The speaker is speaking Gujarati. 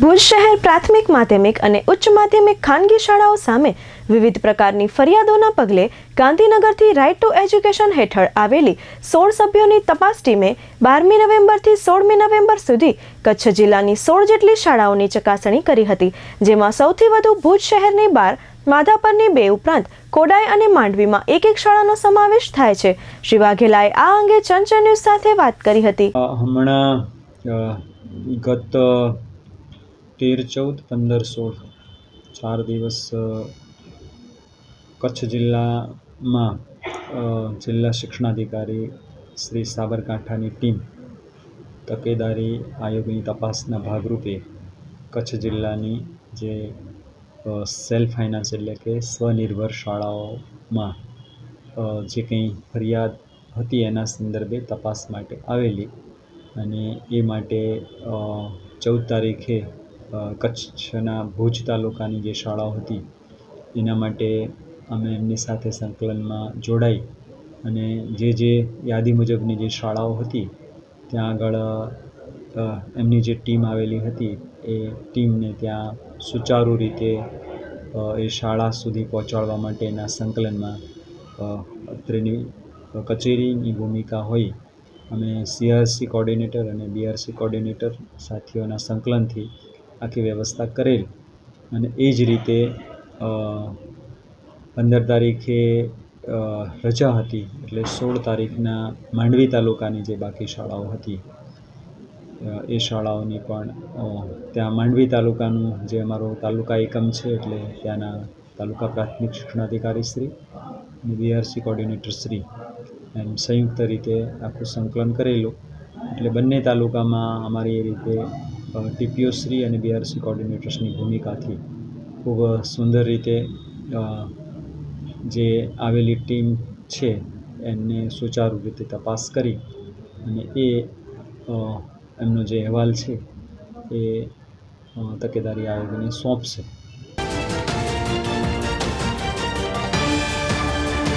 ભુજ શહેર પ્રાથમિક માધ્યમિક અને ઉચ્ચ માધ્યમિક ખાનગી શાળાઓ સામે વિવિધ પ્રકારની ફરિયાદોના પગલે ગાંધીનગરથી રાઇટ ટુ એજ્યુકેશન હેઠળ આવેલી 16 સભ્યોની તપાસ ટીમે 12મી નવેમ્બરથી 16મી નવેમ્બર સુધી કચ્છ જિલ્લાની 16 જેટલી શાળાઓની ચકાસણી કરી હતી, જેમાં સૌથી વધુ ભુજ શહેરની 12, માધાપરની 2 ઉપરાંત કોડાઈ અને માંડવીમાં એક શાળાનો સમાવેશ થાય છે। શ્રી વાઘેલાએ આ અંગે ચંચળ ન્યૂઝ સાથે વાત કરી હતી। ગત 13, 14, 15, 16 4 દિવસ કચ્છ જિલ્લામાં જિલ્લા શિક્ષણાધિકારી શ્રી સાબરકાંઠાની ટીમ તકેદારી આયોગની તપાસના ભાગરૂપે કચ્છ જિલ્લાની જે સેલ્ફ ફાઇનાન્સ એટલે કે સ્વનિર્ભર શાળાઓમાં જે કંઈ ફરિયાદ હતી એના સંદર્ભે તપાસ માટે આવેલી અને એ માટે 14 તારીખે કચ્છના ભુજ તાલુકાની જે શાળાઓ હતી એના માટે અમે એમની સાથે સંકલનમાં જોડાઈ અને જે યાદી મુજબની જે શાળાઓ હતી ત્યાં આગળ એમની જે ટીમ આવેલી હતી એ ટીમને ત્યાં સુચારુ રીતે એ શાળા સુધી પહોંચાડવા માટેના સંકલનમાં અત્રેની કચેરીની ભૂમિકા હોય અમે CRC કોર્ડિનેટર અને BRC કોર્ડિનેટર સાથીઓના સંકલનથી આખી વ્યવસ્થા કરેલ અને એ જ રીતે 15 તારીખે રજા હતી એટલે 16 તારીખના માંડવી તાલુકાની જે બાકી શાળાઓ હતી એ શાળાઓની પણ ત્યાં માંડવી તાલુકાનું જે અમારો તાલુકા એકમ છે એટલે ત્યાંના તાલુકા પ્રાથમિક શિક્ષણાધિકારી શ્રી અને BRC કોર્ડિનેટર શ્રી એમ સંયુક્ત રીતે આખું સંકલન કરેલું એટલે બંને તાલુકામાં અમારી એ રીતે TPO શ્રી અને BRC કોર્ડિનેટર્સની ભૂમિકાથી ખૂબ સુંદર રીતે જે આવેલી ટીમ છે એમને સુચારુ રીતે તપાસ કરી અને એ એમનો જે અહેવાલ છે એ તકેદારી આયોગને સોંપશે।